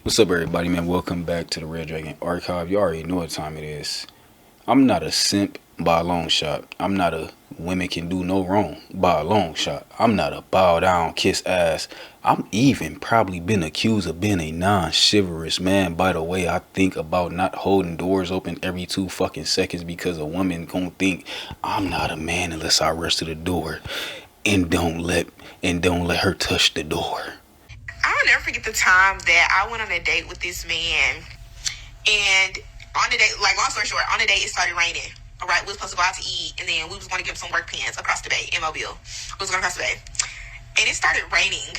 What's up, everybody, man? Welcome back to the Red Dragon Archive. You already know what time it is. I'm not a simp by a long shot. I'm not a women can do no wrong by a long shot. I'm not a bow down, kiss ass. I'm even probably been accused of being a non-chivalrous man by the way I think about not holding doors open every 2 fucking seconds because a woman gonna think I'm not a man unless I rush to the door and don't let her touch the door. I'll never forget the time that I went on a date with this man. And on the date, like long story short, on the date it started raining. All right, we was supposed to go out to eat, and then we was going to get some work pants across the bay in Mobile. We was going across the bay, and it started raining.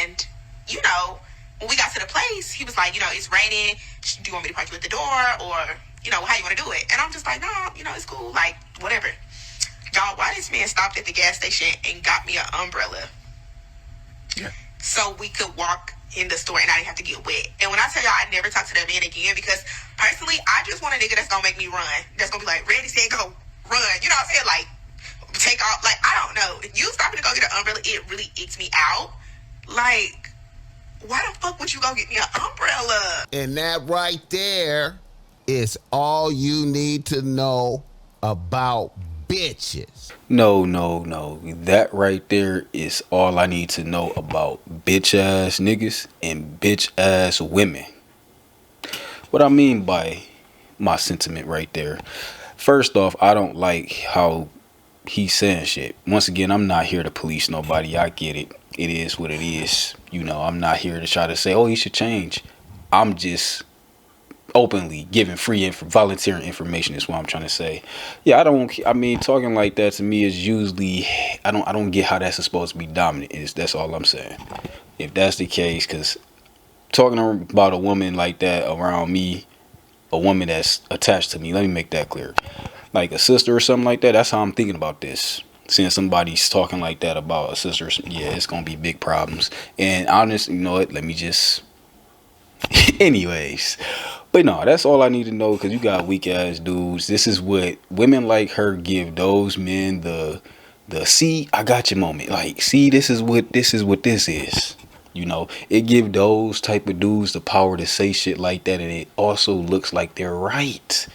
And you know, when we got to the place, he was like, it's raining. Do you want me to park you at the door, or how you want to do it? And I'm just like, no, it's cool, like whatever. Y'all, why this man stopped at the gas station and got me an umbrella? Yeah. So we could walk in the store and I didn't have to get wet. And when I tell y'all I never talk to that man again, because personally, I just want a nigga that's gonna make me run. That's gonna be like, ready, set, go, run. You know what I'm saying? Like, take off. Like, I don't know. If you stopping to go get an umbrella, it really icks me out. Like, why the fuck would you go get me an umbrella? And that right there is all you need to know about bitches. No, no, no. That right there is all I need to know about bitch ass niggas and bitch ass women. What I mean by my sentiment right there. First off, I don't like how he's saying shit. Once again, I'm not here to police nobody. I get it. It is what it is. I'm not here to try to say, oh, he should change. I'm just openly giving free volunteering information is what I'm trying to say. Yeah, talking like that to me is usually I don't get how that's supposed to be dominant. That's all I'm saying. If that's the case, because talking about a woman like that around me, a woman that's attached to me, let me make that clear, like a sister or something like that, that's how I'm thinking about this. Seeing somebody's talking like that about a sister, yeah, it's gonna be big problems. And honestly, you know what, let me just anyways. But no, that's all I need to know, because you got weak ass dudes. This is what women like her give those men the see I got you moment. Like, see, this is what this is. It give those type of dudes the power to say shit like that, and it also looks like they're right.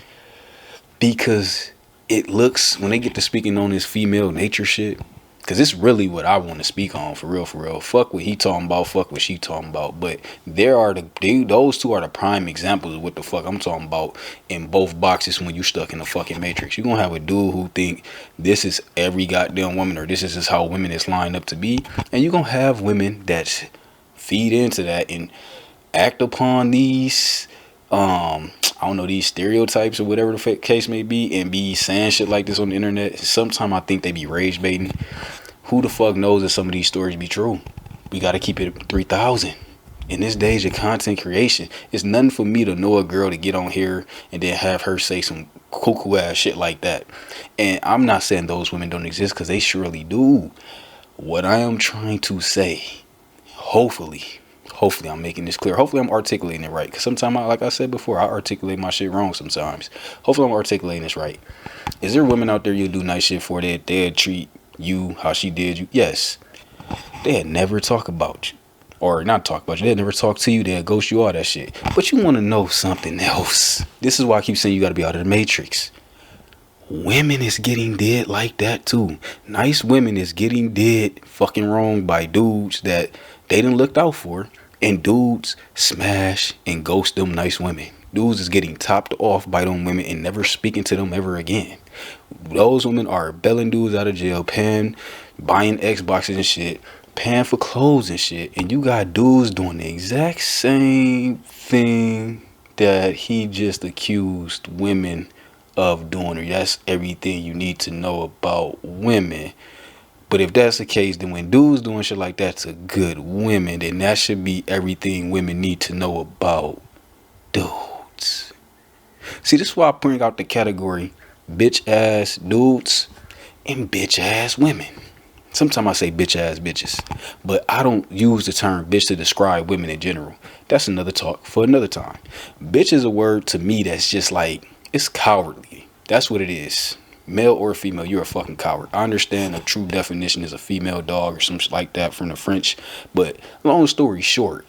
Because it looks, when they get to speaking on this female nature shit, because it's really what I want to speak on, for real, for real. Fuck what he talking about, fuck what she talking about. But those two are the prime examples of what the fuck I'm talking about in both boxes when you stuck in the fucking matrix. You gonna have a dude who think this is every goddamn woman, or this is just how women is lined up to be. And you gonna have women that feed into that and act upon these I don't know, these stereotypes or whatever the case may be, and be saying shit like this on the internet. Sometimes I think they be rage baiting. Who the fuck knows if some of these stories be true? We gotta keep it 3,000. In this day of content creation, it's nothing for me to know a girl to get on here and then have her say some cuckoo ass shit like that. And I'm not saying those women don't exist, because they surely do. What I am trying to say, hopefully I'm making this clear. Hopefully I'm articulating it right. Because sometimes, like I said before, I articulate my shit wrong sometimes. Hopefully I'm articulating this right. Is there women out there you do nice shit for that they'd treat you how she did you? Yes. They'd never talk about you. Or not talk about you. They'd never talk to you. They'd ghost you, all that shit. But you want to know something else. This is why I keep saying you got to be out of the matrix. Women is getting dead like that too. Nice women is getting dead fucking wrong by dudes that they didn't look out for. And dudes smash and ghost them nice women. Dudes is getting topped off by them women and never speaking to them ever again. Those women are bailing dudes out of jail, buying Xboxes and shit, paying for clothes and shit. And you got dudes doing the exact same thing that he just accused women of doing. Or that's everything you need to know about women. But if that's the case, then when dudes doing shit like that to good women, then that should be everything women need to know about dudes. See, this is why I bring out the category bitch ass dudes and bitch ass women. Sometimes I say bitch ass bitches, but I don't use the term bitch to describe women in general. That's another talk for another time. Bitch is a word to me that's just like, it's cowardly. That's what it is. Male or female, you're a fucking coward. I understand the true definition is a female dog or something like that from the French. But long story short,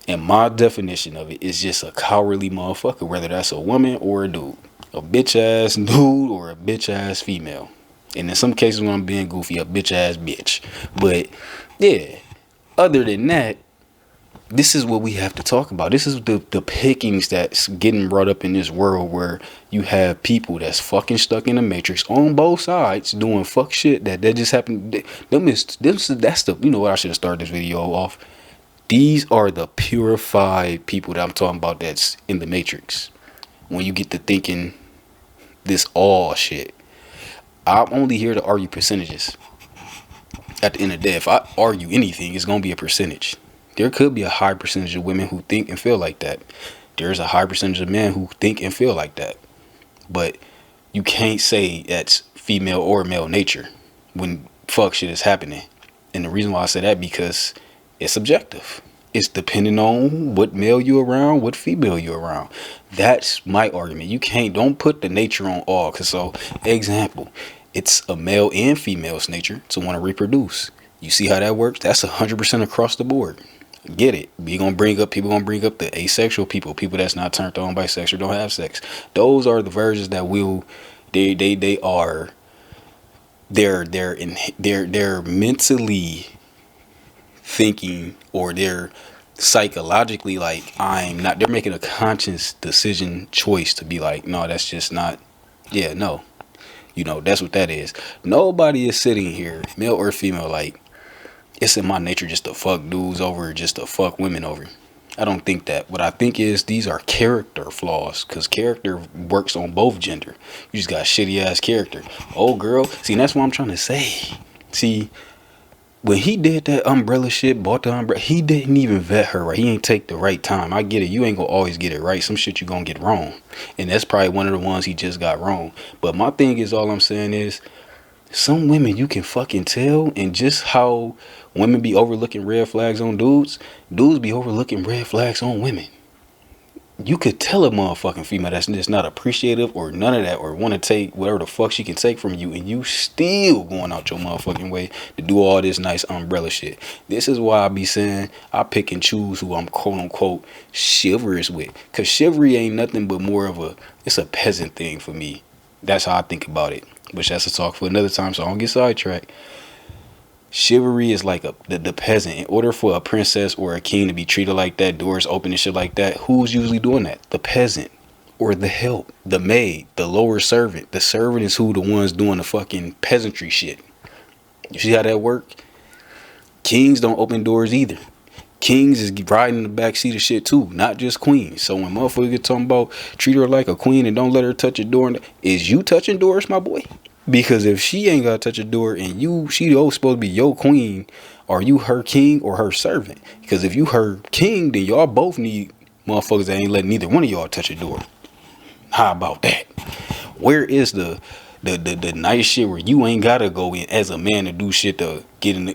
And my definition of it is just a cowardly motherfucker, whether that's a woman or a dude. A bitch ass dude or a bitch ass female. And in some cases when I'm being goofy, a bitch ass bitch. But yeah, other than that, this is what we have to talk about. This is the pickings that's getting brought up in this world where you have people that's fucking stuck in the matrix on both sides doing fuck shit that just happened. That's the, you know what, I should have started this video off. These are the purified people that I'm talking about that's in the matrix. When you get to thinking this all shit. I'm only here to argue percentages. At the end of the day, if I argue anything, it's going to be a percentage. There could be a high percentage of women who think and feel like that. There's a high percentage of men who think and feel like that. But you can't say that's female or male nature when fuck shit is happening. And the reason why I say that, because it's subjective. It's depending on what male you around, what female you around. That's my argument. Don't put the nature on all. Cause so, example, it's a male and female's nature to want to reproduce. You see how that works? That's 100% across the board. Get it? People gonna bring up the asexual people that's not turned on by sex or don't have sex. Those are the versions that they're mentally thinking, or they're psychologically like, they're making a conscious decision choice to be like, no, that's just not, no. You know, that's what that is. Nobody is sitting here, male or female, like, it's in my nature just to fuck dudes over, just to fuck women over. I don't think that. What I think is these are character flaws, because character works on both gender. You just got shitty ass character. Oh, girl. See, that's what I'm trying to say. See, when he did that umbrella shit, bought the umbrella, he didn't even vet her right. He ain't take the right time. I get it. You ain't gonna always get it right. Some shit you gonna get wrong. And that's probably one of the ones he just got wrong. But my thing is, all I'm saying is, some women you can fucking tell, and just how women be overlooking red flags on dudes be overlooking red flags on women. You could tell a motherfucking female that's just not appreciative or none of that, or want to take whatever the fuck she can take from you, and you still going out your motherfucking way to do all this nice umbrella shit. This is why I be saying I pick and choose who I'm quote unquote chivalrous with, because chivalry ain't nothing but more of it's a peasant thing for me. That's how I think about it, which that's a talk for another time, so I don't get sidetracked. Chivalry is like the peasant. In order for a princess or a king to be treated like that, doors open and shit like that, who's usually doing that? The peasant, or the help, the maid, the lower servant. The servant is who the ones doing the fucking peasantry shit. You see how that work? Kings don't open doors either. Kings is riding in the back seat of shit too, not just queens. So when motherfuckers get talking about treat her like a queen and don't let her touch a door, is you touching doors, my boy? Because if she ain't gotta touch a door and she supposed to be your queen, are you her king or her servant? Because if you her king, then y'all both need motherfuckers that ain't letting neither one of y'all touch a door. How about that? Where is the nice shit where you ain't gotta go in as a man to do shit to get in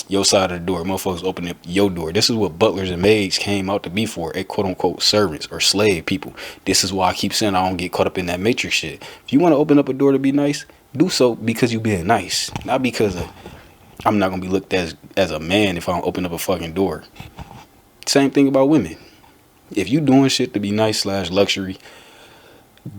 your side of the door? Motherfuckers open up your door. This is what butlers and maids came out to be for, a quote unquote servants or slave people. This is why I keep saying I don't get caught up in that matrix shit. If you want to open up a door to be nice, do so because you being nice, not because I'm not gonna be looked at as a man if I don't open up a fucking door. Same thing about women. If you doing shit to be nice / luxury,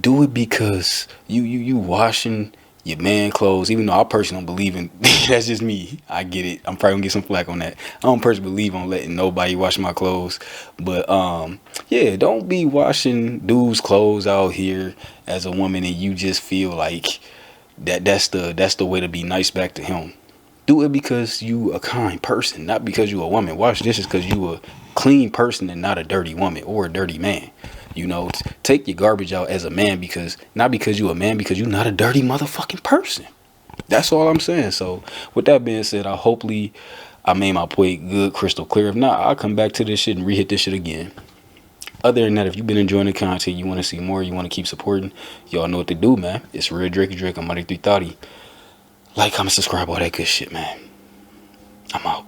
do it because you washing your man clothes. Even though I personally don't believe in that's just me. I get it. I'm probably gonna get some flack on that. I don't personally believe on letting nobody wash my clothes. But don't be washing dudes' clothes out here as a woman and you just feel like that's the way to be nice back to him. Do it because you a kind person, not because you a woman. Wash dishes because you a clean person and not a dirty woman or a dirty man. You know, take your garbage out as a man, not because you a man, because you're not a dirty motherfucking person. That's all I'm saying. So with that being said, hopefully I made my point good, crystal clear. If not, I'll come back to this shit and re-hit this shit again. Other than that, if you've been enjoying the content, you want to see more, you want to keep supporting, y'all know what to do, man. It's Real Drake. I'm Monday through Thotty. Like, comment, subscribe, all that good shit, man. I'm out.